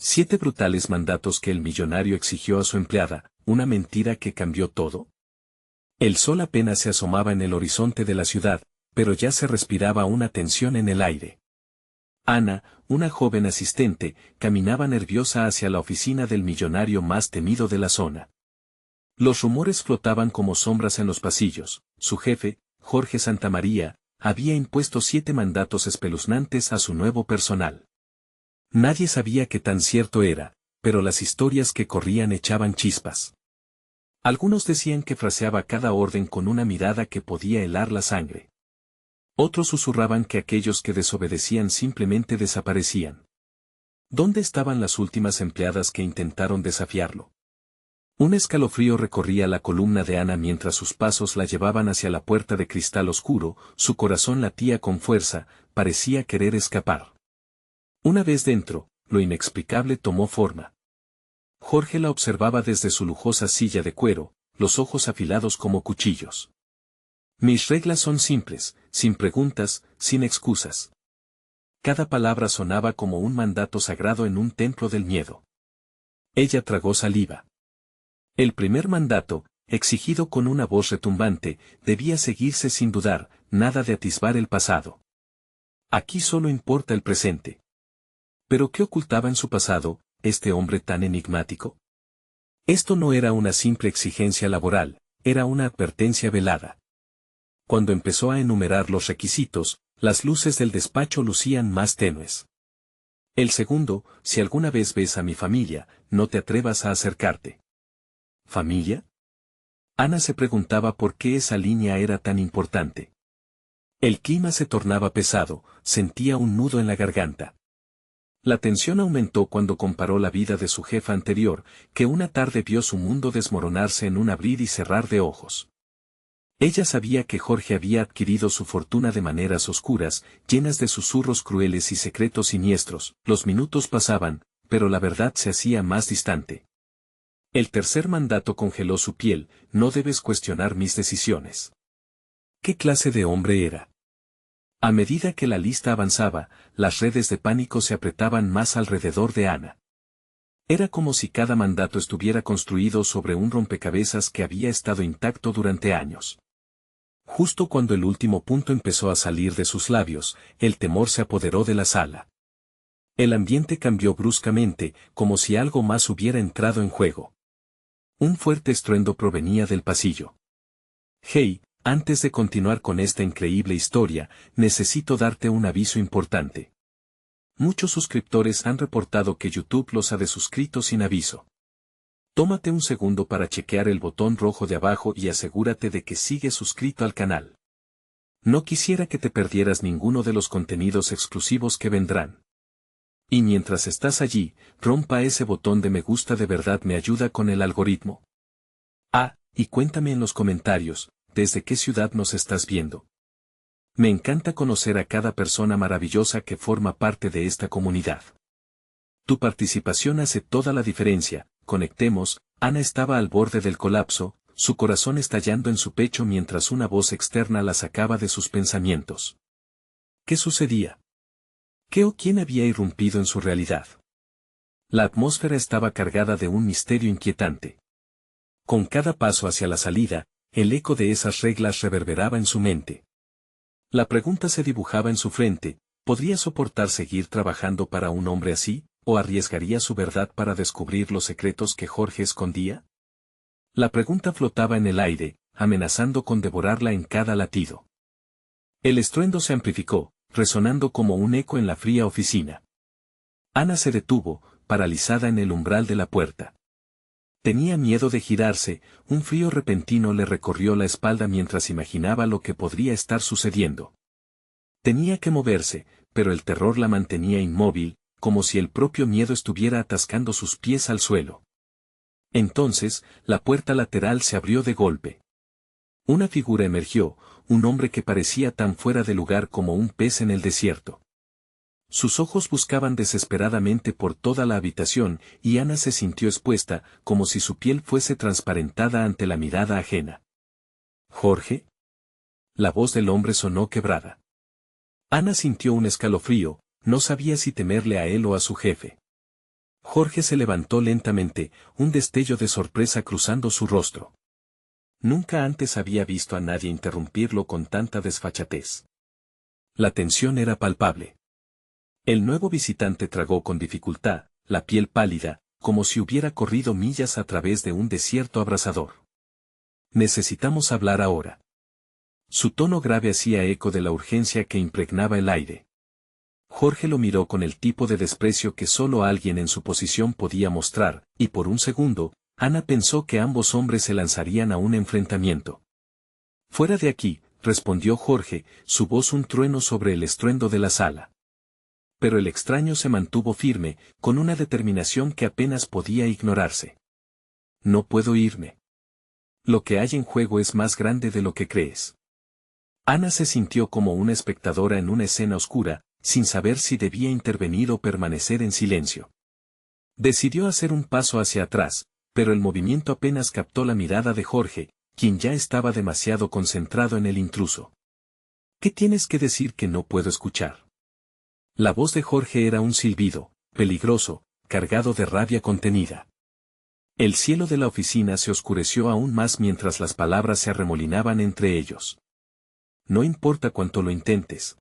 7 brutales mandatos que el millonario exigió a su empleada, una mentira que cambió todo. El sol apenas se asomaba en el horizonte de la ciudad, pero ya se respiraba una tensión en el aire. Ana, una joven asistente, caminaba nerviosa hacia la oficina del millonario más temido de la zona. Los rumores flotaban como sombras en los pasillos. Su jefe, Jorge Santamaría, había impuesto 7 mandatos espeluznantes a su nuevo personal. Nadie sabía qué tan cierto era, pero las historias que corrían echaban chispas. Algunos decían que fraseaba cada orden con una mirada que podía helar la sangre. Otros susurraban que aquellos que desobedecían simplemente desaparecían. ¿Dónde estaban las últimas empleadas que intentaron desafiarlo? Un escalofrío recorría la columna de Ana mientras sus pasos la llevaban hacia la puerta de cristal oscuro, su corazón latía con fuerza, parecía querer escapar. Una vez dentro, lo inexplicable tomó forma. Jorge la observaba desde su lujosa silla de cuero, los ojos afilados como cuchillos. Mis reglas son simples, sin preguntas, sin excusas. Cada palabra sonaba como un mandato sagrado en un templo del miedo. Ella tragó saliva. El primer mandato, exigido con una voz retumbante, debía seguirse sin dudar, nada de atisbar el pasado. Aquí solo importa el presente. ¿Pero qué ocultaba en su pasado, este hombre tan enigmático? Esto no era una simple exigencia laboral, era una advertencia velada. Cuando empezó a enumerar los requisitos, las luces del despacho lucían más tenues. El segundo, si alguna vez ves a mi familia, no te atrevas a acercarte. ¿Familia? Ana se preguntaba por qué esa línea era tan importante. El clima se tornaba pesado, sentía un nudo en la garganta. La tensión aumentó cuando comparó la vida de su jefa anterior, que una tarde vio su mundo desmoronarse en un abrir y cerrar de ojos. Ella sabía que Jorge había adquirido su fortuna de maneras oscuras, llenas de susurros crueles y secretos siniestros. Los minutos pasaban, pero la verdad se hacía más distante. El tercer mandato congeló su piel: no debes cuestionar mis decisiones. ¿Qué clase de hombre era? A medida que la lista avanzaba, las redes de pánico se apretaban más alrededor de Ana. Era como si cada mandato estuviera construido sobre un rompecabezas que había estado intacto durante años. Justo cuando el último punto empezó a salir de sus labios, el temor se apoderó de la sala. El ambiente cambió bruscamente, como si algo más hubiera entrado en juego. Un fuerte estruendo provenía del pasillo. Hey, antes de continuar con esta increíble historia, necesito darte un aviso importante. Muchos suscriptores han reportado que YouTube los ha desuscrito sin aviso. Tómate un segundo para chequear el botón rojo de abajo y asegúrate de que sigues suscrito al canal. No quisiera que te perdieras ninguno de los contenidos exclusivos que vendrán. Y mientras estás allí, rompa ese botón de me gusta, de verdad me ayuda con el algoritmo. Y cuéntame en los comentarios, ¿desde qué ciudad nos estás viendo? Me encanta conocer a cada persona maravillosa que forma parte de esta comunidad. Tu participación hace toda la diferencia. Conectemos. Ana estaba al borde del colapso, su corazón estallando en su pecho mientras una voz externa la sacaba de sus pensamientos. ¿Qué sucedía? ¿Qué o quién había irrumpido en su realidad? La atmósfera estaba cargada de un misterio inquietante. Con cada paso hacia la salida, el eco de esas reglas reverberaba en su mente. La pregunta se dibujaba en su frente: ¿podría soportar seguir trabajando para un hombre así, o arriesgaría su verdad para descubrir los secretos que Jorge escondía? La pregunta flotaba en el aire, amenazando con devorarla en cada latido. El estruendo se amplificó, resonando como un eco en la fría oficina. Ana se detuvo, paralizada en el umbral de la puerta. Tenía miedo de girarse, un frío repentino le recorrió la espalda mientras imaginaba lo que podría estar sucediendo. Tenía que moverse, pero el terror la mantenía inmóvil, como si el propio miedo estuviera atascando sus pies al suelo. Entonces, la puerta lateral se abrió de golpe. Una figura emergió, un hombre que parecía tan fuera de lugar como un pez en el desierto. Sus ojos buscaban desesperadamente por toda la habitación, y Ana se sintió expuesta, como si su piel fuese transparentada ante la mirada ajena. ¿Jorge? La voz del hombre sonó quebrada. Ana sintió un escalofrío, no sabía si temerle a él o a su jefe. Jorge se levantó lentamente, un destello de sorpresa cruzando su rostro. Nunca antes había visto a nadie interrumpirlo con tanta desfachatez. La tensión era palpable. El nuevo visitante tragó con dificultad, la piel pálida, como si hubiera corrido millas a través de un desierto abrasador. Necesitamos hablar ahora. Su tono grave hacía eco de la urgencia que impregnaba el aire. Jorge lo miró con el tipo de desprecio que solo alguien en su posición podía mostrar, y por un segundo, Ana pensó que ambos hombres se lanzarían a un enfrentamiento. Fuera de aquí, respondió Jorge, su voz un trueno sobre el estruendo de la sala. Pero el extraño se mantuvo firme, con una determinación que apenas podía ignorarse. No puedo irme. Lo que hay en juego es más grande de lo que crees. Ana se sintió como una espectadora en una escena oscura, sin saber si debía intervenir o permanecer en silencio. Decidió hacer un paso hacia atrás, pero el movimiento apenas captó la mirada de Jorge, quien ya estaba demasiado concentrado en el intruso. ¿Qué tienes que decir que no puedo escuchar? La voz de Jorge era un silbido, peligroso, cargado de rabia contenida. El cielo de la oficina se oscureció aún más mientras las palabras se arremolinaban entre ellos. No importa cuánto lo intentes.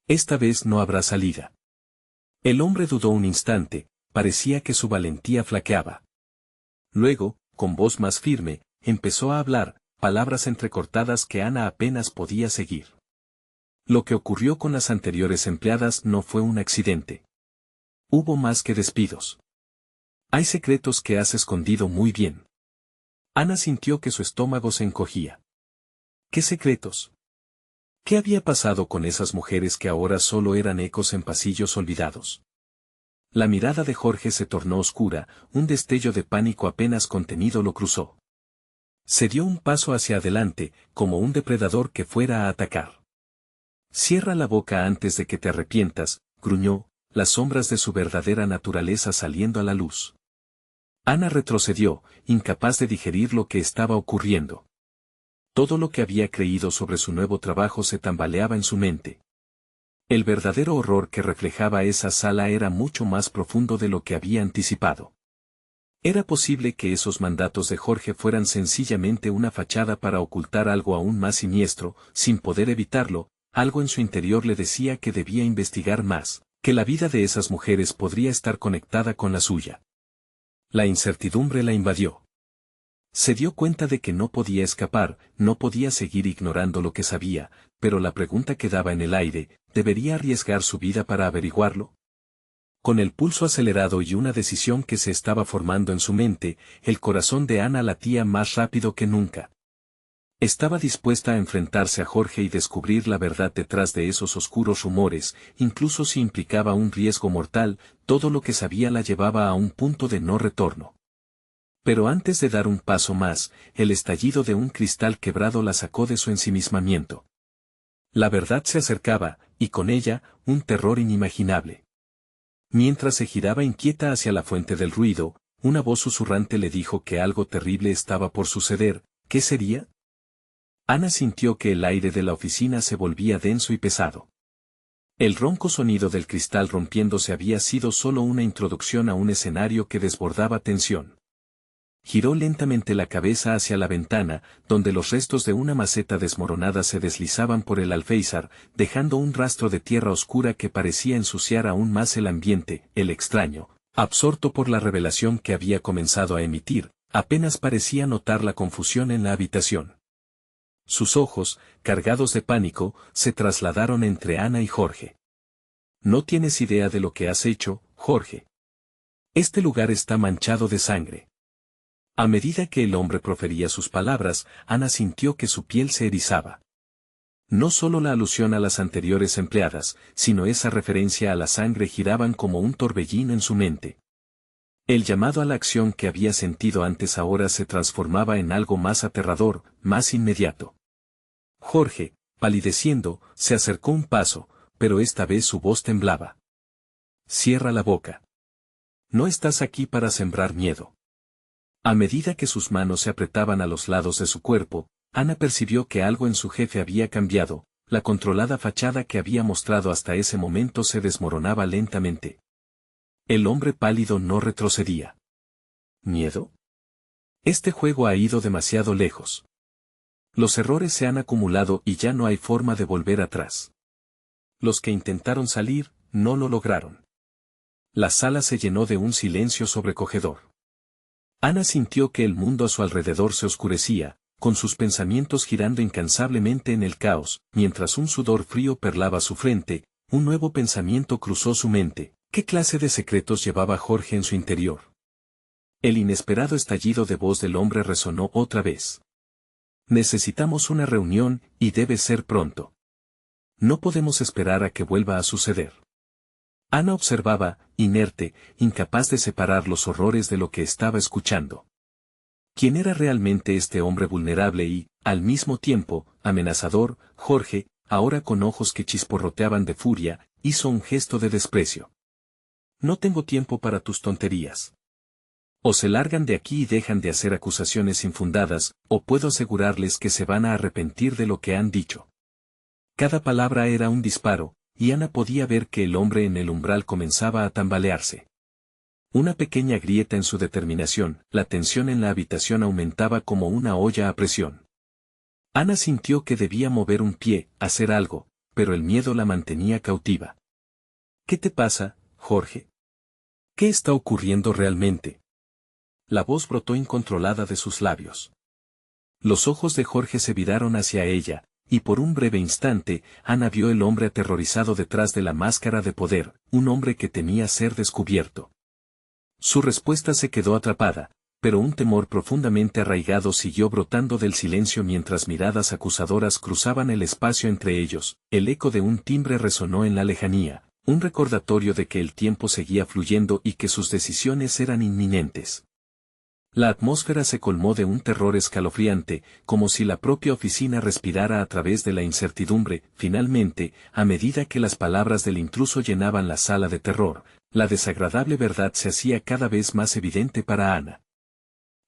Esta vez no habrá salida. El hombre dudó un instante, parecía que su valentía flaqueaba. Luego, con voz más firme, empezó a hablar, palabras entrecortadas que Ana apenas podía seguir. Lo que ocurrió con las anteriores empleadas no fue un accidente. Hubo más que despidos. Hay secretos que has escondido muy bien. Ana sintió que su estómago se encogía. ¿Qué secretos? ¿Qué había pasado con esas mujeres que ahora solo eran ecos en pasillos olvidados? La mirada de Jorge se tornó oscura, un destello de pánico apenas contenido lo cruzó. Se dio un paso hacia adelante, como un depredador que fuera a atacar. Cierra la boca antes de que te arrepientas, gruñó, las sombras de su verdadera naturaleza saliendo a la luz. Ana retrocedió, incapaz de digerir lo que estaba ocurriendo. Todo lo que había creído sobre su nuevo trabajo se tambaleaba en su mente. El verdadero horror que reflejaba esa sala era mucho más profundo de lo que había anticipado. Era posible que esos mandatos de Jorge fueran sencillamente una fachada para ocultar algo aún más siniestro, sin poder evitarlo, algo en su interior le decía que debía investigar más, que la vida de esas mujeres podría estar conectada con la suya. La incertidumbre la invadió. Se dio cuenta de que no podía escapar, no podía seguir ignorando lo que sabía, pero la pregunta quedaba en el aire, ¿debería arriesgar su vida para averiguarlo? Con el pulso acelerado y una decisión que se estaba formando en su mente, el corazón de Ana latía más rápido que nunca. Estaba dispuesta a enfrentarse a Jorge y descubrir la verdad detrás de esos oscuros rumores, incluso si implicaba un riesgo mortal, todo lo que sabía la llevaba a un punto de no retorno. Pero antes de dar un paso más, el estallido de un cristal quebrado la sacó de su ensimismamiento. La verdad se acercaba, y con ella, un terror inimaginable. Mientras se giraba inquieta hacia la fuente del ruido, una voz susurrante le dijo que algo terrible estaba por suceder. ¿Qué sería? Ana sintió que el aire de la oficina se volvía denso y pesado. El ronco sonido del cristal rompiéndose había sido solo una introducción a un escenario que desbordaba tensión. Giró lentamente la cabeza hacia la ventana, donde los restos de una maceta desmoronada se deslizaban por el alféizar, dejando un rastro de tierra oscura que parecía ensuciar aún más el ambiente. El extraño, absorto por la revelación que había comenzado a emitir, apenas parecía notar la confusión en la habitación. Sus ojos, cargados de pánico, se trasladaron entre Ana y Jorge. No tienes idea de lo que has hecho, Jorge. Este lugar está manchado de sangre. A medida que el hombre profería sus palabras, Ana sintió que su piel se erizaba. No solo la alusión a las anteriores empleadas, sino esa referencia a la sangre giraban como un torbellino en su mente. El llamado a la acción que había sentido antes ahora se transformaba en algo más aterrador, más inmediato. Jorge, palideciendo, se acercó un paso, pero esta vez su voz temblaba. Cierra la boca. No estás aquí para sembrar miedo. A medida que sus manos se apretaban a los lados de su cuerpo, Ana percibió que algo en su jefe había cambiado, la controlada fachada que había mostrado hasta ese momento se desmoronaba lentamente. El hombre pálido no retrocedía. ¿Miedo? Este juego ha ido demasiado lejos. Los errores se han acumulado y ya no hay forma de volver atrás. Los que intentaron salir, no lo lograron. La sala se llenó de un silencio sobrecogedor. Ana sintió que el mundo a su alrededor se oscurecía, con sus pensamientos girando incansablemente en el caos, mientras un sudor frío perlaba su frente, un nuevo pensamiento cruzó su mente. ¿Qué clase de secretos llevaba Jorge en su interior? El inesperado estallido de voz del hombre resonó otra vez. Necesitamos una reunión, y debe ser pronto. No podemos esperar a que vuelva a suceder. Ana observaba, inerte, incapaz de separar los horrores de lo que estaba escuchando. ¿Quién era realmente este hombre vulnerable y, al mismo tiempo, amenazador? Jorge, ahora con ojos que chisporroteaban de furia, hizo un gesto de desprecio. No tengo tiempo para tus tonterías. O se largan de aquí y dejan de hacer acusaciones infundadas, o puedo asegurarles que se van a arrepentir de lo que han dicho. Cada palabra era un disparo, y Ana podía ver que el hombre en el umbral comenzaba a tambalearse. Una pequeña grieta en su determinación, la tensión en la habitación aumentaba como una olla a presión. Ana sintió que debía mover un pie, hacer algo, pero el miedo la mantenía cautiva. ¿Qué te pasa, Jorge? ¿Qué está ocurriendo realmente? La voz brotó incontrolada de sus labios. Los ojos de Jorge se viraron hacia ella, y por un breve instante, Ana vio el hombre aterrorizado detrás de la máscara de poder, un hombre que temía ser descubierto. Su respuesta se quedó atrapada, pero un temor profundamente arraigado siguió brotando del silencio mientras miradas acusadoras cruzaban el espacio entre ellos. El eco de un timbre resonó en la lejanía, un recordatorio de que el tiempo seguía fluyendo y que sus decisiones eran inminentes. La atmósfera se colmó de un terror escalofriante, como si la propia oficina respirara a través de la incertidumbre. Finalmente, a medida que las palabras del intruso llenaban la sala de terror, la desagradable verdad se hacía cada vez más evidente para Ana.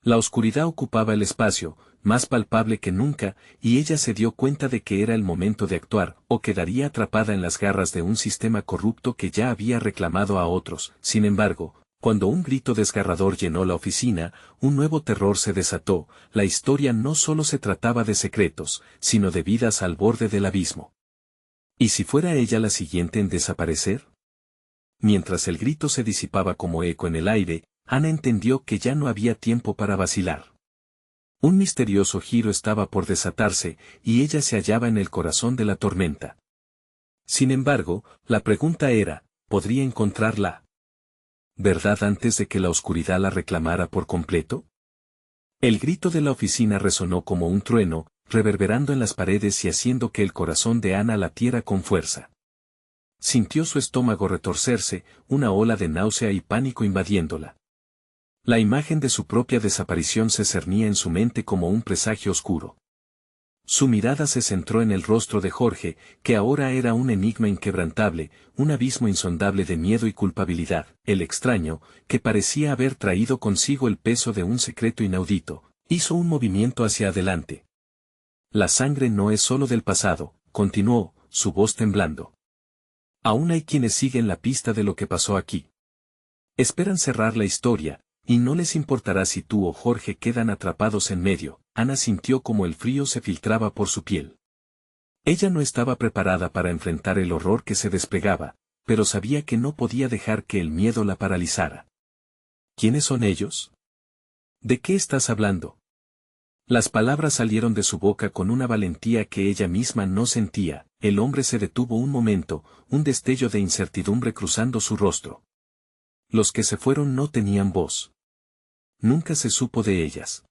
La oscuridad ocupaba el espacio, más palpable que nunca, y ella se dio cuenta de que era el momento de actuar, o quedaría atrapada en las garras de un sistema corrupto que ya había reclamado a otros. Sin embargo, cuando un grito desgarrador llenó la oficina, un nuevo terror se desató. La historia no solo se trataba de secretos, sino de vidas al borde del abismo. ¿Y si fuera ella la siguiente en desaparecer? Mientras el grito se disipaba como eco en el aire, Ana entendió que ya no había tiempo para vacilar. Un misterioso giro estaba por desatarse, y ella se hallaba en el corazón de la tormenta. Sin embargo, la pregunta era, ¿podría encontrarla verdad antes de que la oscuridad la reclamara por completo? El grito de la oficina resonó como un trueno, reverberando en las paredes y haciendo que el corazón de Ana latiera con fuerza. Sintió su estómago retorcerse, una ola de náusea y pánico invadiéndola. La imagen de su propia desaparición se cernía en su mente como un presagio oscuro. Su mirada se centró en el rostro de Jorge, que ahora era un enigma inquebrantable, un abismo insondable de miedo y culpabilidad. El extraño, que parecía haber traído consigo el peso de un secreto inaudito, hizo un movimiento hacia adelante. La sangre no es solo del pasado, continuó, su voz temblando. Aún hay quienes siguen la pista de lo que pasó aquí. Esperan cerrar la historia, y no les importará si tú o Jorge quedan atrapados en medio. Ana sintió como el frío se filtraba por su piel. Ella no estaba preparada para enfrentar el horror que se desplegaba, pero sabía que no podía dejar que el miedo la paralizara. ¿Quiénes son ellos? ¿De qué estás hablando? Las palabras salieron de su boca con una valentía que ella misma no sentía. El hombre se detuvo un momento, un destello de incertidumbre cruzando su rostro. Los que se fueron no tenían voz. Nunca se supo de ellas.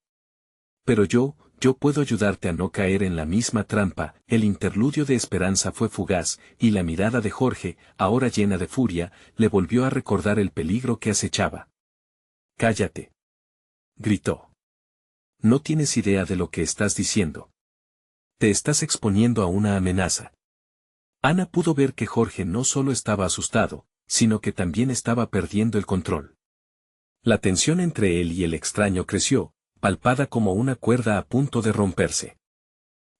Pero yo puedo ayudarte a no caer en la misma trampa. El interludio de esperanza fue fugaz, y la mirada de Jorge, ahora llena de furia, le volvió a recordar el peligro que acechaba. «Cállate», gritó. «No tienes idea de lo que estás diciendo. Te estás exponiendo a una amenaza». Ana pudo ver que Jorge no solo estaba asustado, sino que también estaba perdiendo el control. La tensión entre él y el extraño creció, palpada como una cuerda a punto de romperse.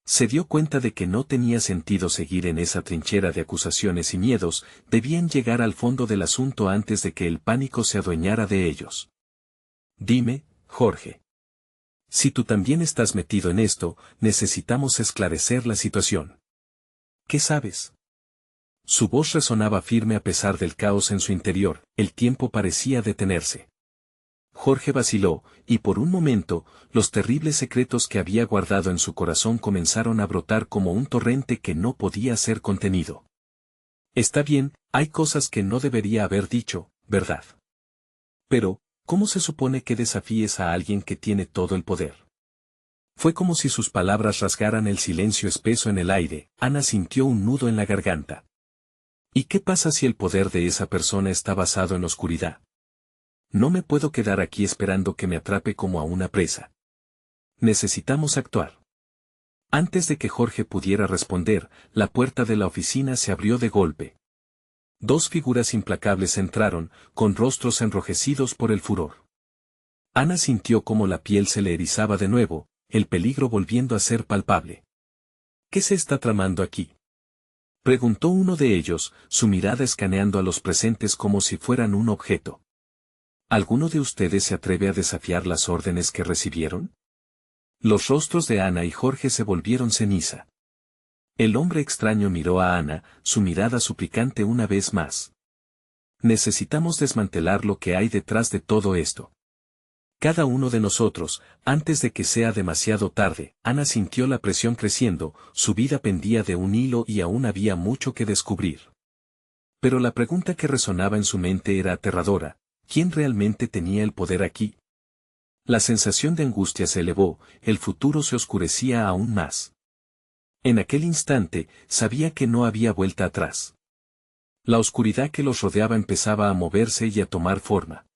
Se dio cuenta de que no tenía sentido seguir en esa trinchera de acusaciones y miedos, debían llegar al fondo del asunto antes de que el pánico se adueñara de ellos. Dime, Jorge. Si tú también estás metido en esto, necesitamos esclarecer la situación. ¿Qué sabes? Su voz resonaba firme a pesar del caos en su interior, el tiempo parecía detenerse. Jorge vaciló, y por un momento, los terribles secretos que había guardado en su corazón comenzaron a brotar como un torrente que no podía ser contenido. Está bien, hay cosas que no debería haber dicho, ¿verdad? Pero, ¿cómo se supone que desafíes a alguien que tiene todo el poder? Fue como si sus palabras rasgaran el silencio espeso en el aire. Ana sintió un nudo en la garganta. ¿Y qué pasa si el poder de esa persona está basado en oscuridad? No me puedo quedar aquí esperando que me atrape como a una presa. Necesitamos actuar. Antes de que Jorge pudiera responder, la puerta de la oficina se abrió de golpe. Dos figuras implacables entraron, con rostros enrojecidos por el furor. Ana sintió como la piel se le erizaba de nuevo, el peligro volviendo a ser palpable. ¿Qué se está tramando aquí? Preguntó uno de ellos, su mirada escaneando a los presentes como si fueran un objeto. ¿Alguno de ustedes se atreve a desafiar las órdenes que recibieron? Los rostros de Ana y Jorge se volvieron ceniza. El hombre extraño miró a Ana, su mirada suplicante una vez más. Necesitamos desmantelar lo que hay detrás de todo esto. Cada uno de nosotros, antes de que sea demasiado tarde. Ana sintió la presión creciendo, su vida pendía de un hilo y aún había mucho que descubrir. Pero la pregunta que resonaba en su mente era aterradora: ¿quién realmente tenía el poder aquí? La sensación de angustia se elevó, el futuro se oscurecía aún más. En aquel instante, sabía que no había vuelta atrás. La oscuridad que los rodeaba empezaba a moverse y a tomar forma.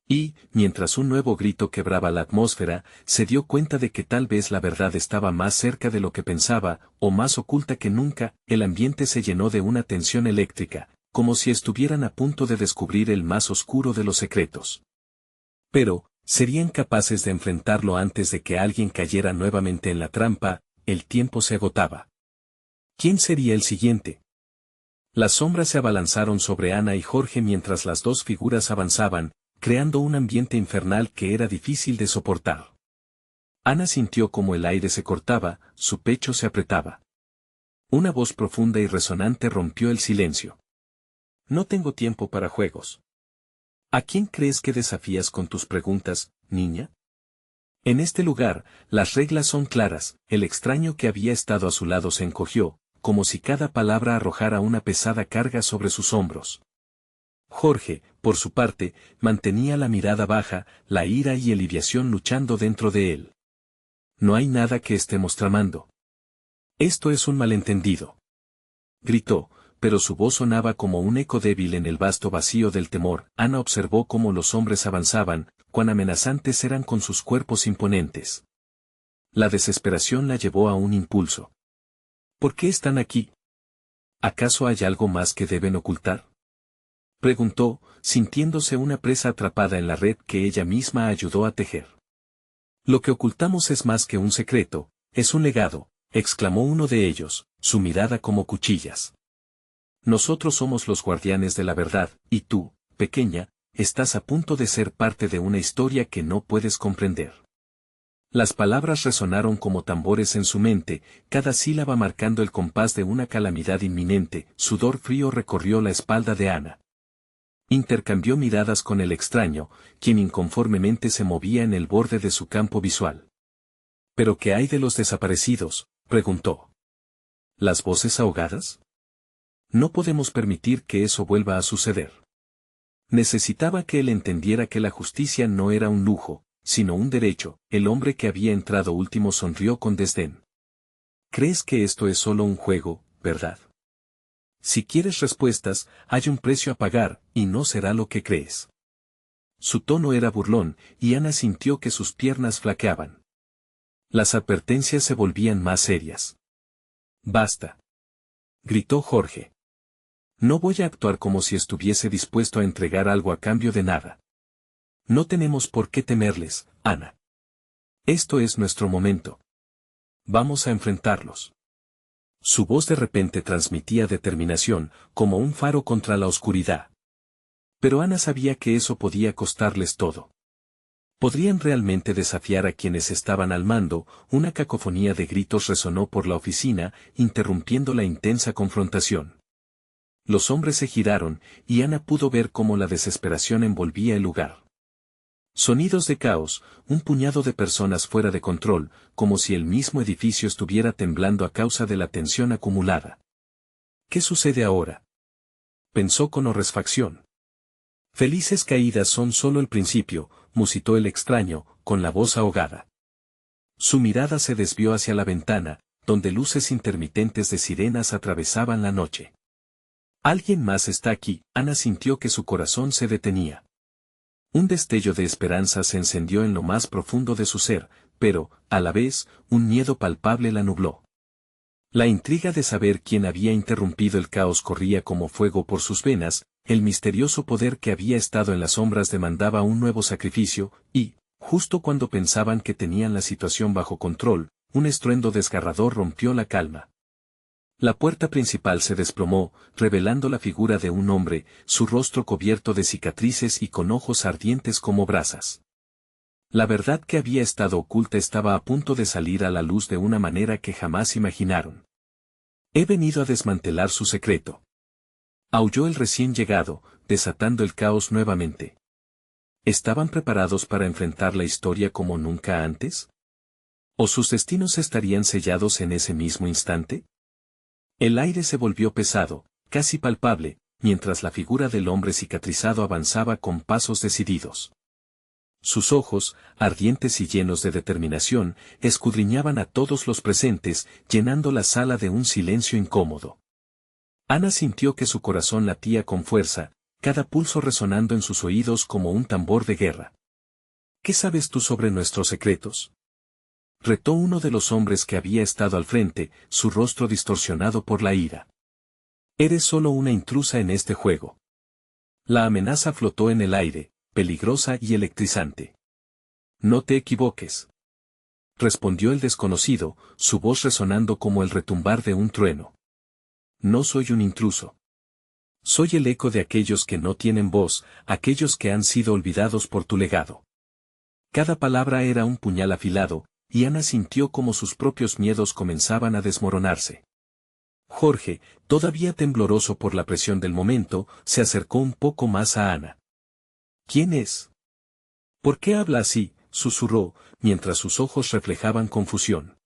Y, mientras un nuevo grito quebraba la atmósfera, se dio cuenta de que tal vez la verdad estaba más cerca de lo que pensaba, o más oculta que nunca. El ambiente se llenó de una tensión eléctrica, como si estuvieran a punto de descubrir el más oscuro de los secretos. Pero, ¿serían capaces de enfrentarlo antes de que alguien cayera nuevamente en la trampa? El tiempo se agotaba. ¿Quién sería el siguiente? Las sombras se abalanzaron sobre Ana y Jorge mientras las dos figuras avanzaban, creando un ambiente infernal que era difícil de soportar. Ana sintió como el aire se cortaba, su pecho se apretaba. Una voz profunda y resonante rompió el silencio. No tengo tiempo para juegos. ¿A quién crees que desafías con tus preguntas, niña? En este lugar, las reglas son claras. El extraño que había estado a su lado se encogió, como si cada palabra arrojara una pesada carga sobre sus hombros. Jorge, por su parte, mantenía la mirada baja, la ira y aliviación luchando dentro de él. No hay nada que estemos tramando. Esto es un malentendido. Gritó, pero su voz sonaba como un eco débil en el vasto vacío del temor. Ana observó cómo los hombres avanzaban, cuán amenazantes eran con sus cuerpos imponentes. La desesperación la llevó a un impulso. ¿Por qué están aquí? ¿Acaso hay algo más que deben ocultar? Preguntó, sintiéndose una presa atrapada en la red que ella misma ayudó a tejer. Lo que ocultamos es más que un secreto, es un legado, exclamó uno de ellos, su mirada como cuchillas. Nosotros somos los guardianes de la verdad, y tú, pequeña, estás a punto de ser parte de una historia que no puedes comprender. Las palabras resonaron como tambores en su mente, cada sílaba marcando el compás de una calamidad inminente. Sudor frío recorrió la espalda de Ana. Intercambió miradas con el extraño, quien inconformemente se movía en el borde de su campo visual. ¿Pero qué hay de los desaparecidos?, preguntó. ¿Las voces ahogadas? No podemos permitir que eso vuelva a suceder. Necesitaba que él entendiera que la justicia no era un lujo, sino un derecho. El hombre que había entrado último sonrió con desdén. ¿Crees que esto es solo un juego, verdad? Si quieres respuestas, hay un precio a pagar, y no será lo que crees. Su tono era burlón, y Ana sintió que sus piernas flaqueaban. Las advertencias se volvían más serias. Basta. Gritó Jorge. No voy a actuar como si estuviese dispuesto a entregar algo a cambio de nada. No tenemos por qué temerles, Ana. Esto es nuestro momento. Vamos a enfrentarlos. Su voz de repente transmitía determinación, como un faro contra la oscuridad. Pero Ana sabía que eso podía costarles todo. ¿Podrían realmente desafiar a quienes estaban al mando? Una cacofonía de gritos resonó por la oficina, interrumpiendo la intensa confrontación. Los hombres se giraron, y Ana pudo ver cómo la desesperación envolvía el lugar. Sonidos de caos, un puñado de personas fuera de control, como si el mismo edificio estuviera temblando a causa de la tensión acumulada. ¿Qué sucede ahora?, pensó con horrefacción. Felices caídas son solo el principio, musitó el extraño, con la voz ahogada. Su mirada se desvió hacia la ventana, donde luces intermitentes de sirenas atravesaban la noche. Alguien más está aquí. Ana sintió que su corazón se detenía. Un destello de esperanza se encendió en lo más profundo de su ser, pero, a la vez, un miedo palpable la nubló. La intriga de saber quién había interrumpido el caos corría como fuego por sus venas, el misterioso poder que había estado en las sombras demandaba un nuevo sacrificio, y, justo cuando pensaban que tenían la situación bajo control, un estruendo desgarrador rompió la calma. La puerta principal se desplomó, revelando la figura de un hombre, su rostro cubierto de cicatrices y con ojos ardientes como brasas. La verdad que había estado oculta estaba a punto de salir a la luz de una manera que jamás imaginaron. He venido a desmantelar su secreto. Aulló el recién llegado, desatando el caos nuevamente. ¿Estaban preparados para enfrentar la historia como nunca antes? ¿O sus destinos estarían sellados en ese mismo instante? El aire se volvió pesado, casi palpable, mientras la figura del hombre cicatrizado avanzaba con pasos decididos. Sus ojos, ardientes y llenos de determinación, escudriñaban a todos los presentes, llenando la sala de un silencio incómodo. Ana sintió que su corazón latía con fuerza, cada pulso resonando en sus oídos como un tambor de guerra. ¿Qué sabes tú sobre nuestros secretos?, retó uno de los hombres que había estado al frente, su rostro distorsionado por la ira. Eres solo una intrusa en este juego. La amenaza flotó en el aire, peligrosa y electrizante. No te equivoques, respondió el desconocido, su voz resonando como el retumbar de un trueno. No soy un intruso. Soy el eco de aquellos que no tienen voz, aquellos que han sido olvidados por tu legado. Cada palabra era un puñal afilado, y Ana sintió como sus propios miedos comenzaban a desmoronarse. Jorge, todavía tembloroso por la presión del momento, se acercó un poco más a Ana. ¿Quién es? ¿Por qué habla así?, susurró, mientras sus ojos reflejaban confusión.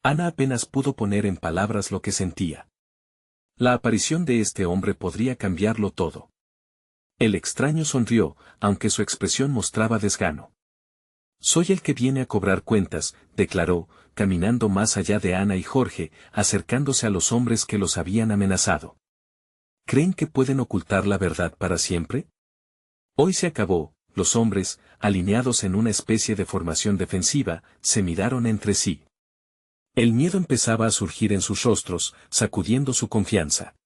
Ana apenas pudo poner en palabras lo que sentía. La aparición de este hombre podría cambiarlo todo. El extraño sonrió, aunque su expresión mostraba desgano. Soy el que viene a cobrar cuentas, declaró, caminando más allá de Ana y Jorge, acercándose a los hombres que los habían amenazado. ¿Creen que pueden ocultar la verdad para siempre? Hoy se acabó. Los hombres, alineados en una especie de formación defensiva, se miraron entre sí. El miedo empezaba a surgir en sus rostros, sacudiendo su confianza.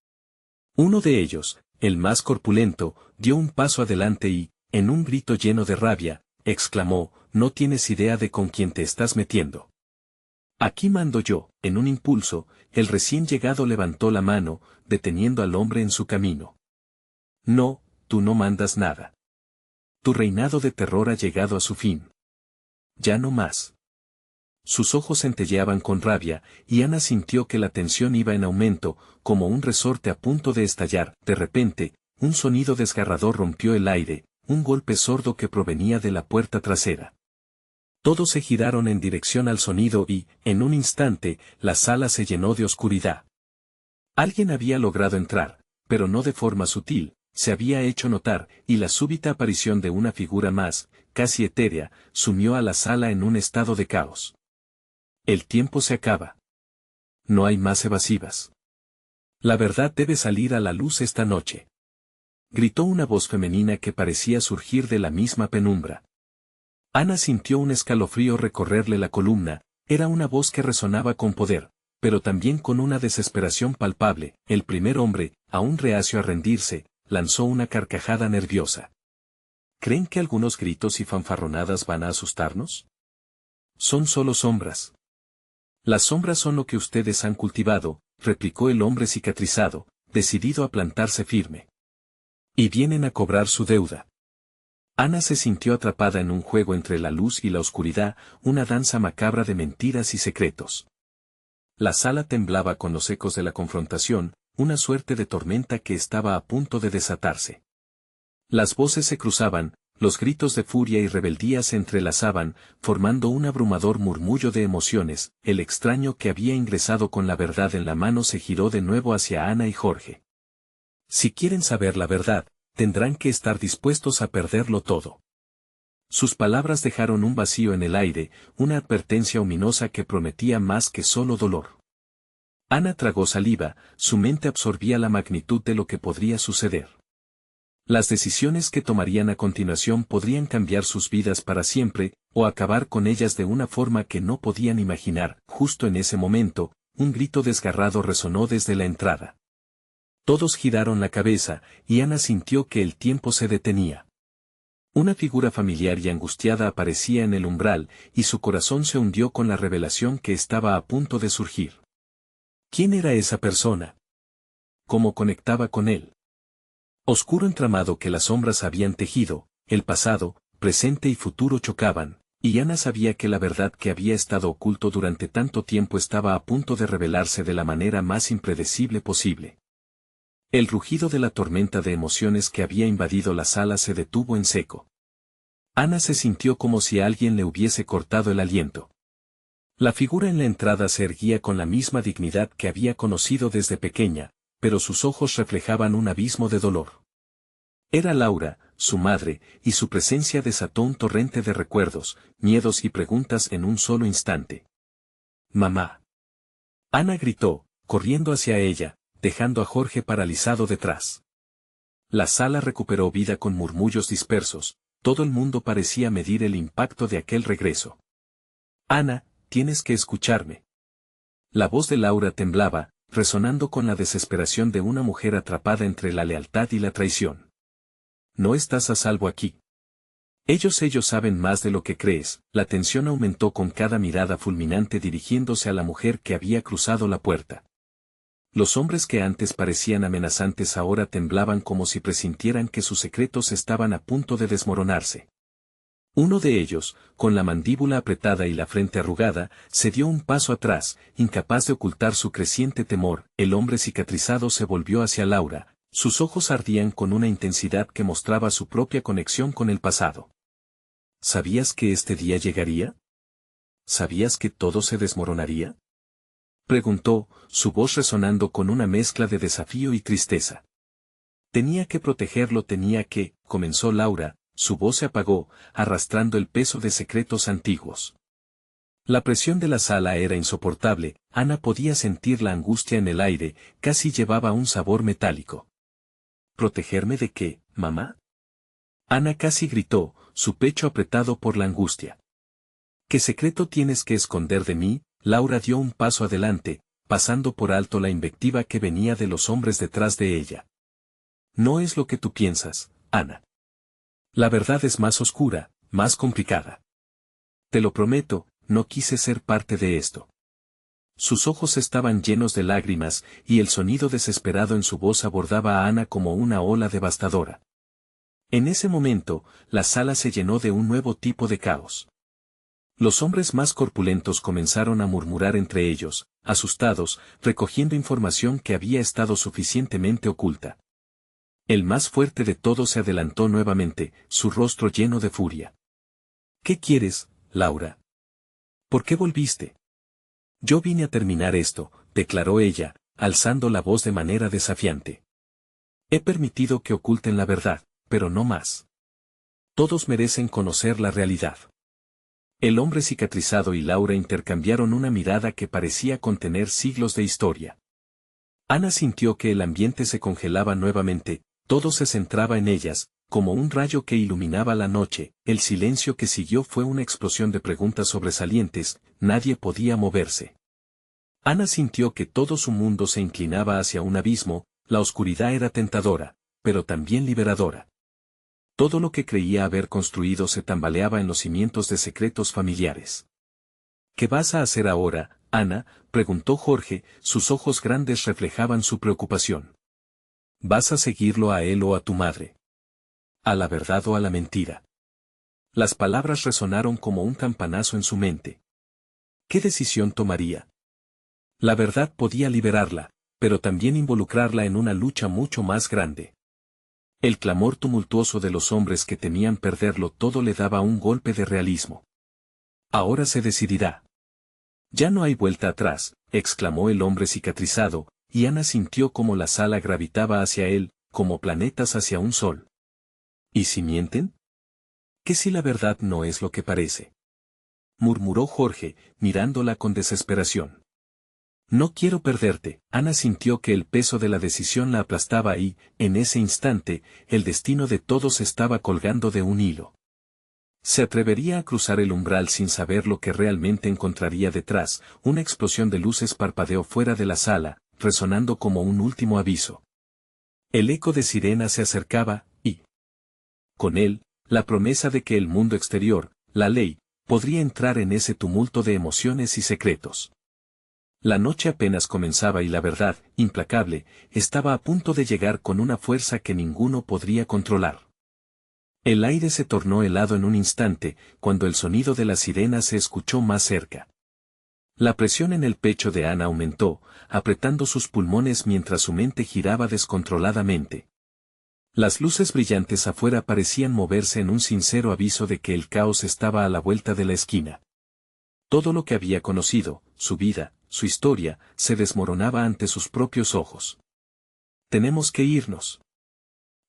Uno de ellos, el más corpulento, dio un paso adelante y, en un grito lleno de rabia, exclamó, no tienes idea de con quién te estás metiendo. Aquí mando yo. En un impulso, el recién llegado levantó la mano, deteniendo al hombre en su camino. No, tú no mandas nada. Tu reinado de terror ha llegado a su fin. Ya no más. Sus ojos centelleaban con rabia, y Ana sintió que la tensión iba en aumento, como un resorte a punto de estallar. De repente, un sonido desgarrador rompió el aire, un golpe sordo que provenía de la puerta trasera. Todos se giraron en dirección al sonido y, en un instante, la sala se llenó de oscuridad. Alguien había logrado entrar, pero no de forma sutil, se había hecho notar, y la súbita aparición de una figura más, casi etérea, sumió a la sala en un estado de caos. El tiempo se acaba. No hay más evasivas. La verdad debe salir a la luz esta noche. Gritó una voz femenina que parecía surgir de la misma penumbra. Ana sintió un escalofrío recorrerle la columna, era una voz que resonaba con poder, pero también con una desesperación palpable. El primer hombre, aún reacio a rendirse, lanzó una carcajada nerviosa. ¿Creen que algunos gritos y fanfarronadas van a asustarnos? Son solo sombras. Las sombras son lo que ustedes han cultivado, replicó el hombre cicatrizado, decidido a plantarse firme. Y vienen a cobrar su deuda. Ana se sintió atrapada en un juego entre la luz y la oscuridad, una danza macabra de mentiras y secretos. La sala temblaba con los ecos de la confrontación, una suerte de tormenta que estaba a punto de desatarse. Las voces se cruzaban, los gritos de furia y rebeldía se entrelazaban, formando un abrumador murmullo de emociones. El extraño que había ingresado con la verdad en la mano se giró de nuevo hacia Ana y Jorge. Si quieren saber la verdad, tendrán que estar dispuestos a perderlo todo. Sus palabras dejaron un vacío en el aire, una advertencia ominosa que prometía más que solo dolor. Ana tragó saliva, su mente absorbía la magnitud de lo que podría suceder. Las decisiones que tomarían a continuación podrían cambiar sus vidas para siempre, o acabar con ellas de una forma que no podían imaginar. Justo en ese momento, un grito desgarrado resonó desde la entrada. Todos giraron la cabeza, y Ana sintió que el tiempo se detenía. Una figura familiar y angustiada aparecía en el umbral, y su corazón se hundió con la revelación que estaba a punto de surgir. ¿Quién era esa persona? ¿Cómo conectaba con él? Oscuro entramado que las sombras habían tejido, el pasado, presente y futuro chocaban, y Ana sabía que la verdad que había estado oculto durante tanto tiempo estaba a punto de revelarse de la manera más impredecible posible. El rugido de la tormenta de emociones que había invadido la sala se detuvo en seco. Ana se sintió como si alguien le hubiese cortado el aliento. La figura en la entrada se erguía con la misma dignidad que había conocido desde pequeña, pero sus ojos reflejaban un abismo de dolor. Era Laura, su madre, y su presencia desató un torrente de recuerdos, miedos y preguntas en un solo instante. «¡Mamá!». Ana gritó, corriendo hacia ella, dejando a Jorge paralizado detrás. La sala recuperó vida con murmullos dispersos, todo el mundo parecía medir el impacto de aquel regreso. «Ana, tienes que escucharme». La voz de Laura temblaba, resonando con la desesperación de una mujer atrapada entre la lealtad y la traición. «No estás a salvo aquí. Ellos saben más de lo que crees». La tensión aumentó con cada mirada fulminante dirigiéndose a la mujer que había cruzado la puerta. Los hombres que antes parecían amenazantes ahora temblaban como si presintieran que sus secretos estaban a punto de desmoronarse. Uno de ellos, con la mandíbula apretada y la frente arrugada, se dio un paso atrás, incapaz de ocultar su creciente temor. El hombre cicatrizado se volvió hacia Laura, sus ojos ardían con una intensidad que mostraba su propia conexión con el pasado. ¿Sabías que este día llegaría? ¿Sabías que todo se desmoronaría?, preguntó, su voz resonando con una mezcla de desafío y tristeza. Tenía que protegerlo, comenzó Laura, su voz se apagó, arrastrando el peso de secretos antiguos. La presión de la sala era insoportable, Ana podía sentir la angustia en el aire, casi llevaba un sabor metálico. ¿Protegerme de qué, mamá?, Ana casi gritó, su pecho apretado por la angustia. ¿Qué secreto tienes que esconder de mí? Laura dio un paso adelante, pasando por alto la invectiva que venía de los hombres detrás de ella. No es lo que tú piensas, Ana. La verdad es más oscura, más complicada. Te lo prometo, no quise ser parte de esto. Sus ojos estaban llenos de lágrimas, y el sonido desesperado en su voz abordaba a Ana como una ola devastadora. En ese momento, la sala se llenó de un nuevo tipo de caos. Los hombres más corpulentos comenzaron a murmurar entre ellos, asustados, recogiendo información que había estado suficientemente oculta. El más fuerte de todos se adelantó nuevamente, su rostro lleno de furia. ¿Qué quieres, Laura? ¿Por qué volviste? Yo vine a terminar esto, declaró ella, alzando la voz de manera desafiante. He permitido que oculten la verdad, pero no más. Todos merecen conocer la realidad. El hombre cicatrizado y Laura intercambiaron una mirada que parecía contener siglos de historia. Ana sintió que el ambiente se congelaba nuevamente, todo se centraba en ellas, como un rayo que iluminaba la noche. El silencio que siguió fue una explosión de preguntas sobresalientes, nadie podía moverse. Ana sintió que todo su mundo se inclinaba hacia un abismo, la oscuridad era tentadora, pero también liberadora. Todo lo que creía haber construido se tambaleaba en los cimientos de secretos familiares. ¿Qué vas a hacer ahora, Ana?, preguntó Jorge, sus ojos grandes reflejaban su preocupación. ¿Vas a seguirlo a él o a tu madre? ¿A la verdad o a la mentira? Las palabras resonaron como un campanazo en su mente. ¿Qué decisión tomaría? La verdad podía liberarla, pero también involucrarla en una lucha mucho más grande. El clamor tumultuoso de los hombres que temían perderlo todo le daba un golpe de realismo. Ahora se decidirá. Ya no hay vuelta atrás, exclamó el hombre cicatrizado, y Ana sintió como la sala gravitaba hacia él, como planetas hacia un sol. ¿Y si mienten? ¿Qué si la verdad no es lo que parece? Murmuró Jorge, mirándola con desesperación. No quiero perderte. Ana sintió que el peso de la decisión la aplastaba y, en ese instante, el destino de todos estaba colgando de un hilo. Se atrevería a cruzar el umbral sin saber lo que realmente encontraría detrás. Una explosión de luces parpadeó fuera de la sala, resonando como un último aviso. El eco de sirena se acercaba, y con él, la promesa de que el mundo exterior, la ley, podría entrar en ese tumulto de emociones y secretos. La noche apenas comenzaba y la verdad, implacable, estaba a punto de llegar con una fuerza que ninguno podría controlar. El aire se tornó helado en un instante, cuando el sonido de la sirena se escuchó más cerca. La presión en el pecho de Ana aumentó, apretando sus pulmones mientras su mente giraba descontroladamente. Las luces brillantes afuera parecían moverse en un sincero aviso de que el caos estaba a la vuelta de la esquina. Todo lo que había conocido, su vida, su historia, se desmoronaba ante sus propios ojos. «Tenemos que irnos».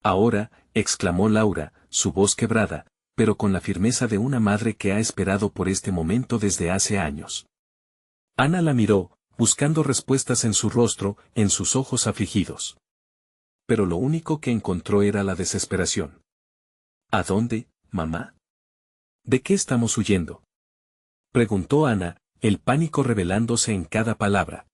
«Ahora», exclamó Laura, su voz quebrada, pero con la firmeza de una madre que ha esperado por este momento desde hace años. Ana la miró, buscando respuestas en su rostro, en sus ojos afligidos. Pero lo único que encontró era la desesperación. «¿A dónde, mamá? ¿De qué estamos huyendo?», preguntó Ana, el pánico revelándose en cada palabra.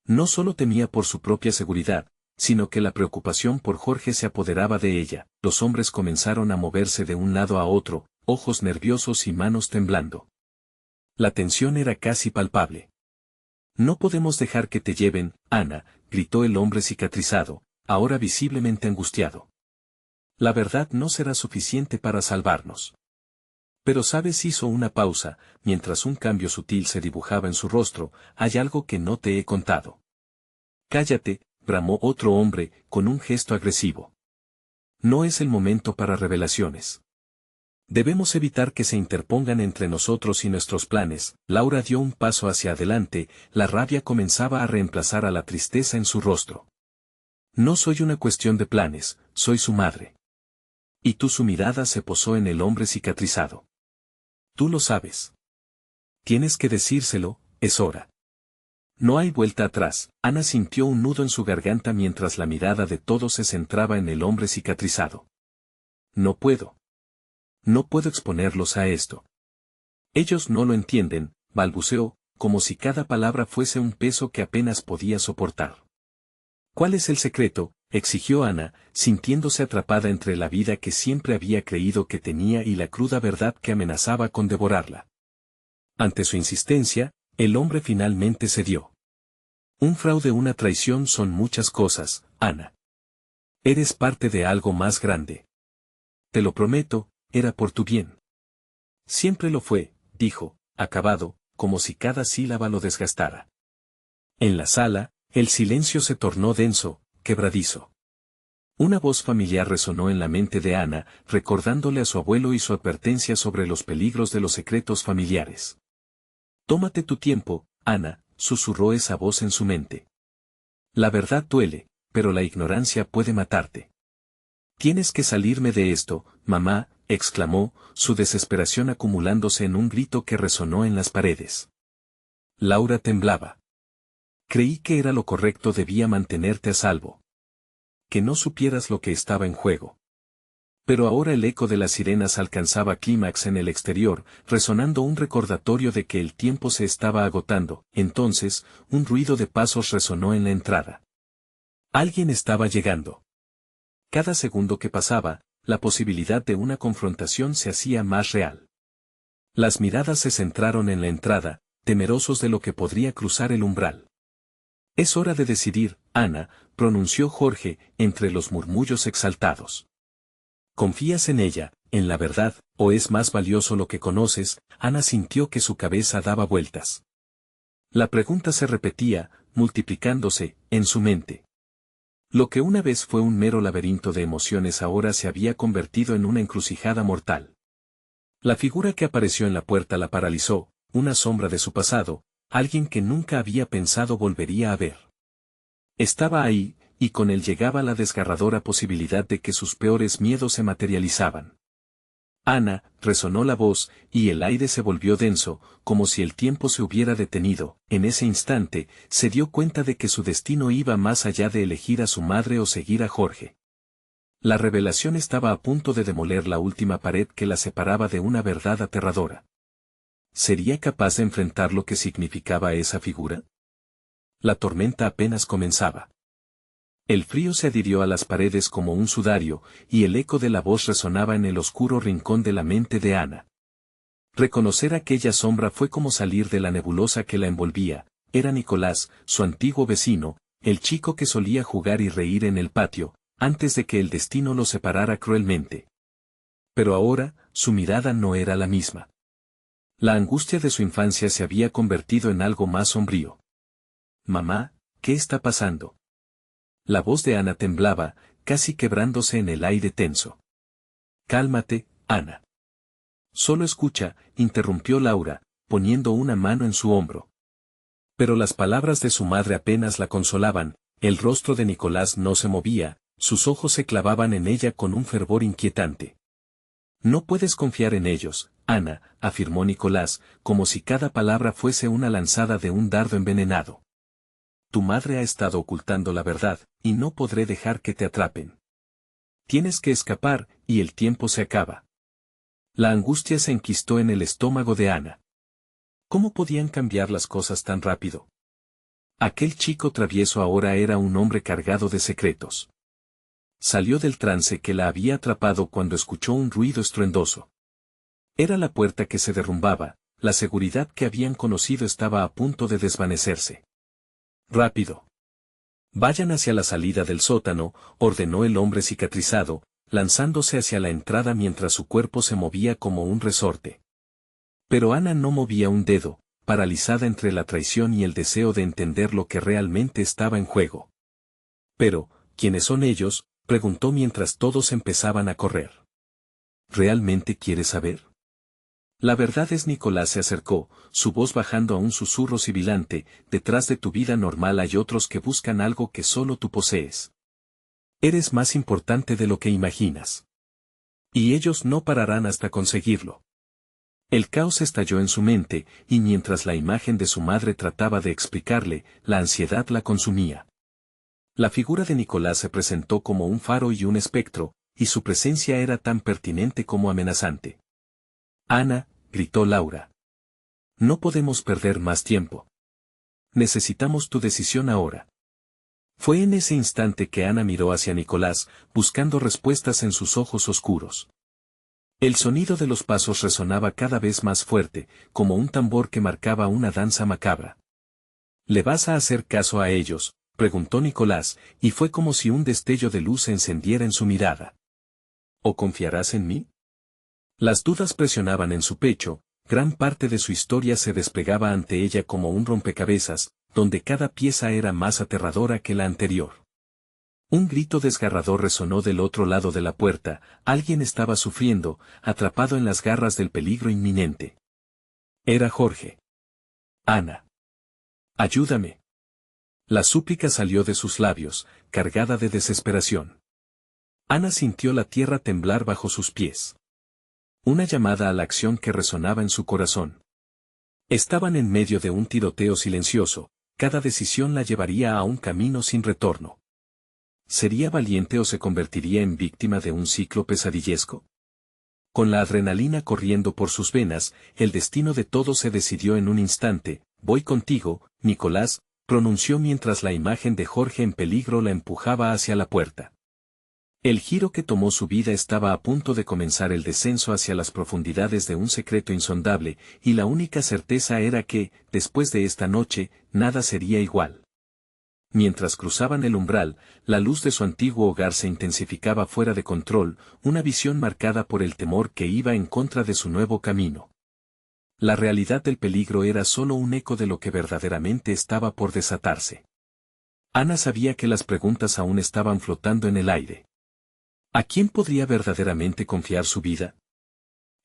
No solo temía por su propia seguridad, sino que la preocupación por Jorge se apoderaba de ella. Los hombres comenzaron a moverse de un lado a otro, ojos nerviosos y manos temblando. La tensión era casi palpable. «No podemos dejar que te lleven, Ana», gritó el hombre cicatrizado, ahora visiblemente angustiado. «La verdad no será suficiente para salvarnos». «Pero sabes», hizo una pausa, mientras un cambio sutil se dibujaba en su rostro, «hay algo que no te he contado». «Cállate», bramó otro hombre, con un gesto agresivo. «No es el momento para revelaciones. Debemos evitar que se interpongan entre nosotros y nuestros planes». Laura dio un paso hacia adelante, la rabia comenzaba a reemplazar a la tristeza en su rostro. «No soy una cuestión de planes, soy su madre». Y tú, su mirada se posó en el hombre cicatrizado. «Tú lo sabes. Tienes que decírselo, es hora». No hay vuelta atrás. Ana sintió un nudo en su garganta mientras la mirada de todos se centraba en el hombre cicatrizado. «No puedo. No puedo exponerlos a esto. Ellos no lo entienden», balbuceó, como si cada palabra fuese un peso que apenas podía soportar. «¿Cuál es el secreto?», exigió Ana, sintiéndose atrapada entre la vida que siempre había creído que tenía y la cruda verdad que amenazaba con devorarla. Ante su insistencia, el hombre finalmente cedió. «Un fraude, una traición son muchas cosas, Ana. Eres parte de algo más grande. Te lo prometo, era por tu bien». «Siempre lo fue», dijo, acabado, como si cada sílaba lo desgastara. En la sala, el silencio se tornó denso, quebradizo. Una voz familiar resonó en la mente de Ana, recordándole a su abuelo y su advertencia sobre los peligros de los secretos familiares. «Tómate tu tiempo, Ana», susurró esa voz en su mente. «La verdad duele, pero la ignorancia puede matarte». «Tienes que salirme de esto, mamá», exclamó, su desesperación acumulándose en un grito que resonó en las paredes. Laura temblaba. «Creí que era lo correcto, debía mantenerte a salvo. Que no supieras lo que estaba en juego». Pero ahora el eco de las sirenas alcanzaba clímax en el exterior, resonando un recordatorio de que el tiempo se estaba agotando. Entonces, un ruido de pasos resonó en la entrada. Alguien estaba llegando. Cada segundo que pasaba, la posibilidad de una confrontación se hacía más real. Las miradas se centraron en la entrada, temerosos de lo que podría cruzar el umbral. Es hora de decidir, Ana, pronunció Jorge, entre los murmullos exaltados. ¿Confías en ella, en la verdad, o es más valioso lo que conoces? Ana sintió que su cabeza daba vueltas. La pregunta se repetía, multiplicándose, en su mente. Lo que una vez fue un mero laberinto de emociones ahora se había convertido en una encrucijada mortal. La figura que apareció en la puerta la paralizó, una sombra de su pasado, alguien que nunca había pensado volvería a ver. Estaba ahí, y con él llegaba la desgarradora posibilidad de que sus peores miedos se materializaban. Ana, resonó la voz, y el aire se volvió denso, como si el tiempo se hubiera detenido. En ese instante, se dio cuenta de que su destino iba más allá de elegir a su madre o seguir a Jorge. La revelación estaba a punto de demoler la última pared que la separaba de una verdad aterradora. ¿Sería capaz de enfrentar lo que significaba esa figura? La tormenta apenas comenzaba. El frío se adhirió a las paredes como un sudario, y el eco de la voz resonaba en el oscuro rincón de la mente de Ana. Reconocer aquella sombra fue como salir de la nebulosa que la envolvía. Era Nicolás, su antiguo vecino, el chico que solía jugar y reír en el patio, antes de que el destino los separara cruelmente. Pero ahora, su mirada no era la misma. La angustia de su infancia se había convertido en algo más sombrío. «Mamá, ¿qué está pasando?». La voz de Ana temblaba, casi quebrándose en el aire tenso. «Cálmate, Ana. Solo escucha», interrumpió Laura, poniendo una mano en su hombro. Pero las palabras de su madre apenas la consolaban, el rostro de Nicolás no se movía, sus ojos se clavaban en ella con un fervor inquietante. «No puedes confiar en ellos, Ana», afirmó Nicolás, como si cada palabra fuese una lanzada de un dardo envenenado. «Tu madre ha estado ocultando la verdad, y no podré dejar que te atrapen. Tienes que escapar, y el tiempo se acaba». La angustia se enquistó en el estómago de Ana. ¿Cómo podían cambiar las cosas tan rápido? Aquel chico travieso ahora era un hombre cargado de secretos. Salió del trance que la había atrapado cuando escuchó un ruido estruendoso. Era la puerta que se derrumbaba, la seguridad que habían conocido estaba a punto de desvanecerse. «Rápido. Vayan hacia la salida del sótano», ordenó el hombre cicatrizado, lanzándose hacia la entrada mientras su cuerpo se movía como un resorte. Pero Ana no movía un dedo, paralizada entre la traición y el deseo de entender lo que realmente estaba en juego. «Pero, ¿quiénes son ellos?», preguntó mientras todos empezaban a correr. «¿Realmente quieres saber?». «La verdad es», Nicolás se acercó, su voz bajando a un susurro sibilante, «detrás de tu vida normal hay otros que buscan algo que solo tú posees. Eres más importante de lo que imaginas. Y ellos no pararán hasta conseguirlo». El caos estalló en su mente, y mientras la imagen de su madre trataba de explicarle, la ansiedad la consumía. La figura de Nicolás se presentó como un faro y un espectro, y su presencia era tan pertinente como amenazante. «Ana», gritó Laura. «No podemos perder más tiempo. Necesitamos tu decisión ahora». Fue en ese instante que Ana miró hacia Nicolás, buscando respuestas en sus ojos oscuros. El sonido de los pasos resonaba cada vez más fuerte, como un tambor que marcaba una danza macabra. «¿Le vas a hacer caso a ellos?», preguntó Nicolás, y fue como si un destello de luz se encendiera en su mirada. «¿O confiarás en mí?». Las dudas presionaban en su pecho, gran parte de su historia se desplegaba ante ella como un rompecabezas, donde cada pieza era más aterradora que la anterior. Un grito desgarrador resonó del otro lado de la puerta, alguien estaba sufriendo, atrapado en las garras del peligro inminente. Era Jorge. «Ana. Ayúdame». La súplica salió de sus labios, cargada de desesperación. Ana sintió la tierra temblar bajo sus pies. Una llamada a la acción que resonaba en su corazón. Estaban en medio de un tiroteo silencioso, cada decisión la llevaría a un camino sin retorno. ¿Sería valiente o se convertiría en víctima de un ciclo pesadillesco? Con la adrenalina corriendo por sus venas, el destino de todo se decidió en un instante. «Voy contigo, Nicolás», pronunció mientras la imagen de Jorge en peligro la empujaba hacia la puerta. El giro que tomó su vida estaba a punto de comenzar el descenso hacia las profundidades de un secreto insondable, y la única certeza era que, después de esta noche, nada sería igual. Mientras cruzaban el umbral, la luz de su antiguo hogar se intensificaba fuera de control, una visión marcada por el temor que iba en contra de su nuevo camino. La realidad del peligro era solo un eco de lo que verdaderamente estaba por desatarse. Ana sabía que las preguntas aún estaban flotando en el aire. ¿A quién podría verdaderamente confiar su vida?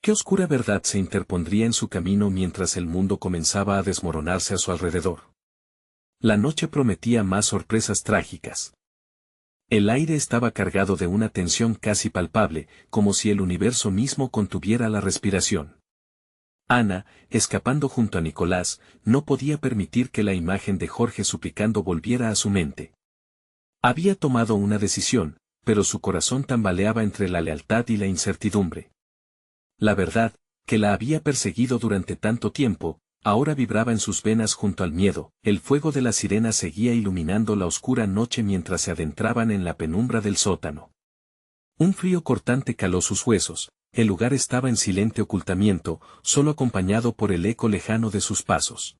¿Qué oscura verdad se interpondría en su camino mientras el mundo comenzaba a desmoronarse a su alrededor? La noche prometía más sorpresas trágicas. El aire estaba cargado de una tensión casi palpable, como si el universo mismo contuviera la respiración. Ana, escapando junto a Nicolás, no podía permitir que la imagen de Jorge suplicando volviera a su mente. Había tomado una decisión, pero su corazón tambaleaba entre la lealtad y la incertidumbre. La verdad, que la había perseguido durante tanto tiempo, ahora vibraba en sus venas junto al miedo. El fuego de la sirena seguía iluminando la oscura noche mientras se adentraban en la penumbra del sótano. Un frío cortante caló sus huesos, el lugar estaba en silente ocultamiento, solo acompañado por el eco lejano de sus pasos.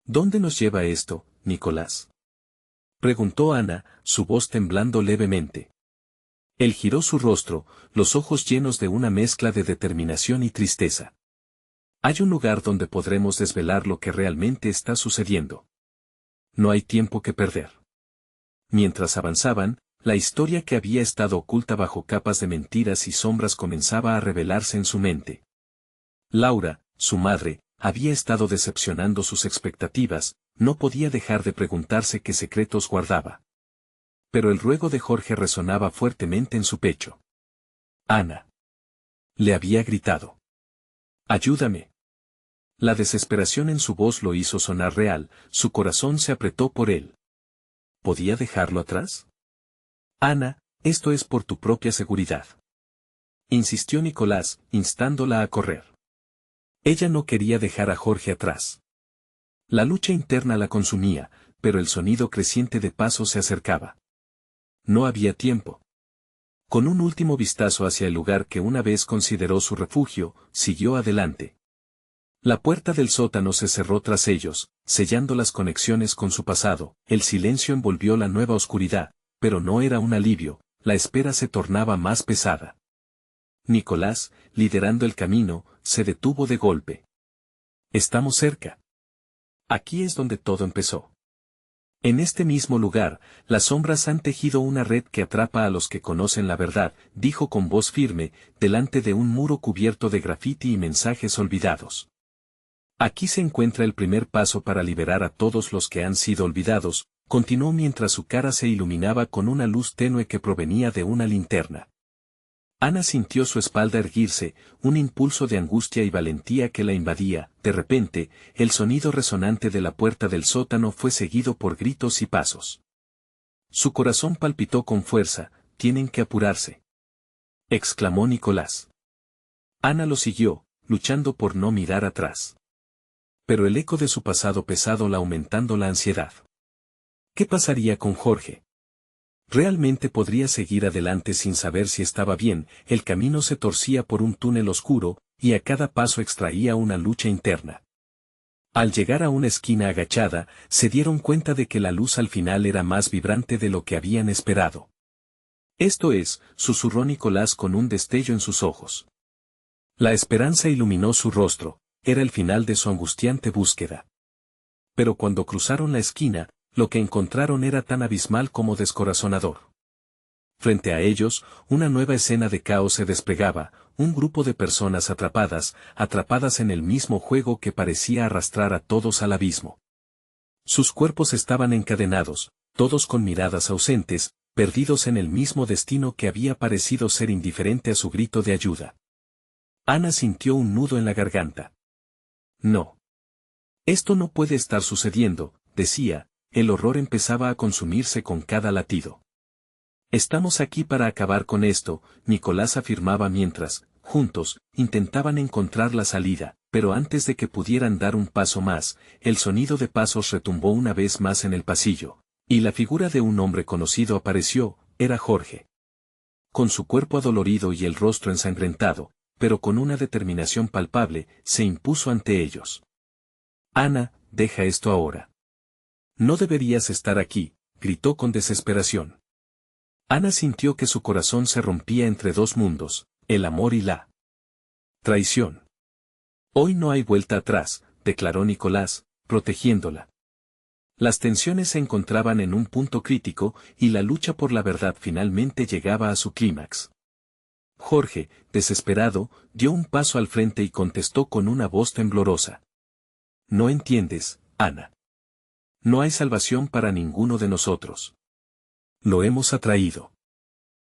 ¿Dónde nos lleva esto, Nicolás?, preguntó Ana, su voz temblando levemente. Él giró su rostro, los ojos llenos de una mezcla de determinación y tristeza. Hay un lugar donde podremos desvelar lo que realmente está sucediendo. No hay tiempo que perder. Mientras avanzaban, la historia que había estado oculta bajo capas de mentiras y sombras comenzaba a revelarse en su mente. Laura, su madre, había estado decepcionando sus expectativas, no podía dejar de preguntarse qué secretos guardaba. Pero el ruego de Jorge resonaba fuertemente en su pecho. Ana. Le había gritado. Ayúdame. La desesperación en su voz lo hizo sonar real, su corazón se apretó por él. ¿Podía dejarlo atrás? Ana, esto es por tu propia seguridad. Insistió Nicolás, instándola a correr. Ella no quería dejar a Jorge atrás. La lucha interna la consumía, pero el sonido creciente de pasos se acercaba. No había tiempo. Con un último vistazo hacia el lugar que una vez consideró su refugio, siguió adelante. La puerta del sótano se cerró tras ellos, sellando las conexiones con su pasado. El silencio envolvió la nueva oscuridad, pero no era un alivio, la espera se tornaba más pesada. Nicolás, liderando el camino, se detuvo de golpe. Estamos cerca. Aquí es donde todo empezó. En este mismo lugar, las sombras han tejido una red que atrapa a los que conocen la verdad, dijo con voz firme, delante de un muro cubierto de grafiti y mensajes olvidados. Aquí se encuentra el primer paso para liberar a todos los que han sido olvidados, continuó mientras su cara se iluminaba con una luz tenue que provenía de una linterna. Ana sintió su espalda erguirse, un impulso de angustia y valentía que la invadía. De repente, el sonido resonante de la puerta del sótano fue seguido por gritos y pasos. Su corazón palpitó con fuerza. Tienen que apurarse, exclamó Nicolás. Ana lo siguió, luchando por no mirar atrás. Pero el eco de su pasado pesado la aumentando la ansiedad. ¿Qué pasaría con Jorge? Realmente podría seguir adelante sin saber si estaba bien. El camino se torcía por un túnel oscuro, y a cada paso extraía una lucha interna. Al llegar a una esquina agachada, se dieron cuenta de que la luz al final era más vibrante de lo que habían esperado. Esto es, susurró Nicolás con un destello en sus ojos. La esperanza iluminó su rostro, era el final de su angustiante búsqueda. Pero cuando cruzaron la esquina, lo que encontraron era tan abismal como descorazonador. Frente a ellos, una nueva escena de caos se desplegaba, un grupo de personas atrapadas en el mismo juego que parecía arrastrar a todos al abismo. Sus cuerpos estaban encadenados, todos con miradas ausentes, perdidos en el mismo destino que había parecido ser indiferente a su grito de ayuda. Ana sintió un nudo en la garganta. No. Esto no puede estar sucediendo, decía. El horror empezaba a consumirse con cada latido. Estamos aquí para acabar con esto, Nicolás afirmaba mientras, juntos, intentaban encontrar la salida, pero antes de que pudieran dar un paso más, el sonido de pasos retumbó una vez más en el pasillo, y la figura de un hombre conocido apareció, era Jorge. con su cuerpo adolorido y el rostro ensangrentado, pero con una determinación palpable, se impuso ante ellos. Ana, deja esto ahora. No deberías estar aquí, gritó con desesperación. Ana sintió que su corazón se rompía entre dos mundos, el amor y la traición. Hoy no hay vuelta atrás, declaró Nicolás, protegiéndola. Las tensiones se encontraban en un punto crítico y la lucha por la verdad finalmente llegaba a su clímax. Jorge, desesperado, dio un paso al frente y contestó con una voz temblorosa. No entiendes, Ana. No hay salvación para ninguno de nosotros. Lo hemos atraído.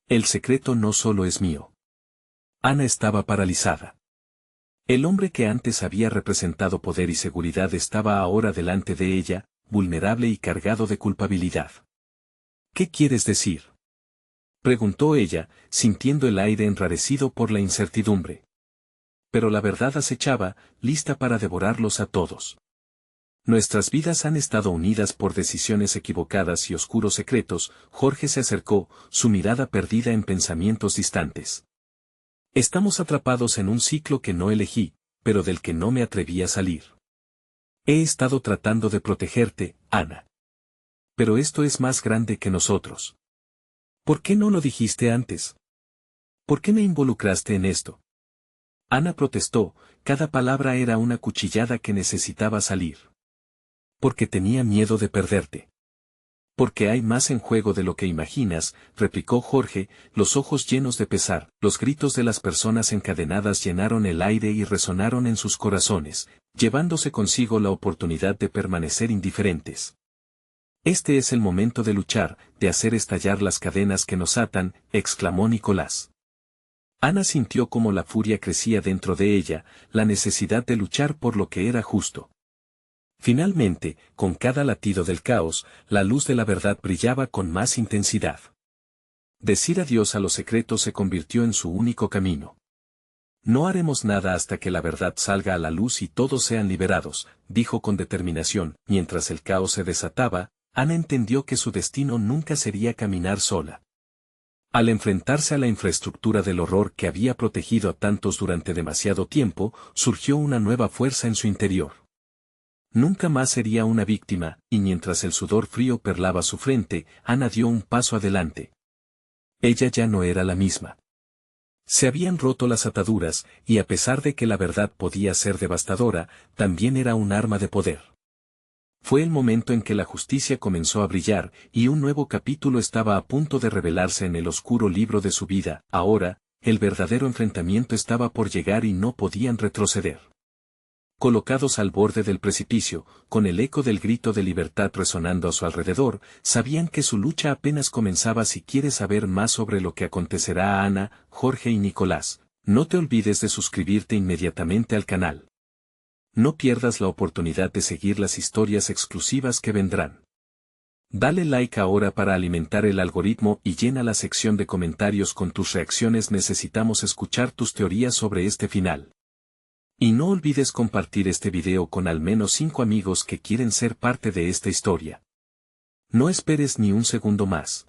El secreto no solo es mío. Ana estaba paralizada. El hombre que antes había representado poder y seguridad estaba ahora delante de ella, vulnerable y cargado de culpabilidad. ¿Qué quieres decir?, preguntó ella, sintiendo el aire enrarecido por la incertidumbre. Pero la verdad acechaba, lista para devorarlos a todos. Nuestras vidas han estado unidas por decisiones equivocadas y oscuros secretos. Jorge se acercó, su mirada perdida en pensamientos distantes. Estamos atrapados en un ciclo que no elegí, pero del que no me atreví a salir. He estado tratando de protegerte, Ana. Pero esto es más grande que nosotros. ¿Por qué no lo dijiste antes? ¿Por qué me involucraste en esto? Ana protestó, cada palabra era una cuchillada que necesitaba salir. Porque tenía miedo de perderte. Porque hay más en juego de lo que imaginas, replicó Jorge, los ojos llenos de pesar. Los gritos de las personas encadenadas llenaron el aire y resonaron en sus corazones, llevándose consigo la oportunidad de permanecer indiferentes. Este es el momento de luchar, de hacer estallar las cadenas que nos atan, exclamó Nicolás. Ana sintió cómo la furia crecía dentro de ella, la necesidad de luchar por lo que era justo. Finalmente, con cada latido del caos, la luz de la verdad brillaba con más intensidad. Decir adiós a los secretos se convirtió en su único camino. No haremos nada hasta que la verdad salga a la luz y todos sean liberados, dijo con determinación. Mientras el caos se desataba, Ana entendió que su destino nunca sería caminar sola. Al enfrentarse a la infraestructura del horror que había protegido a tantos durante demasiado tiempo, surgió una nueva fuerza en su interior. Nunca más sería una víctima, y mientras el sudor frío perlaba su frente, Ana dio un paso adelante. Ella ya no era la misma. Se habían roto las ataduras, y a pesar de que la verdad podía ser devastadora, también era un arma de poder. Fue el momento en que la justicia comenzó a brillar, y un nuevo capítulo estaba a punto de revelarse en el oscuro libro de su vida. Ahora, el verdadero enfrentamiento estaba por llegar y no podían retroceder. Colocados al borde del precipicio, con el eco del grito de libertad resonando a su alrededor, sabían que su lucha apenas comenzaba. Si quieres saber más sobre lo que acontecerá a Ana, Jorge y Nicolás, no te olvides de suscribirte inmediatamente al canal. No pierdas la oportunidad de seguir las historias exclusivas que vendrán. Dale like ahora para alimentar el algoritmo y llena la sección de comentarios con tus reacciones. Necesitamos escuchar tus teorías sobre este final. Y no olvides compartir este video con al menos 5 amigos que quieren ser parte de esta historia. No esperes ni un segundo más.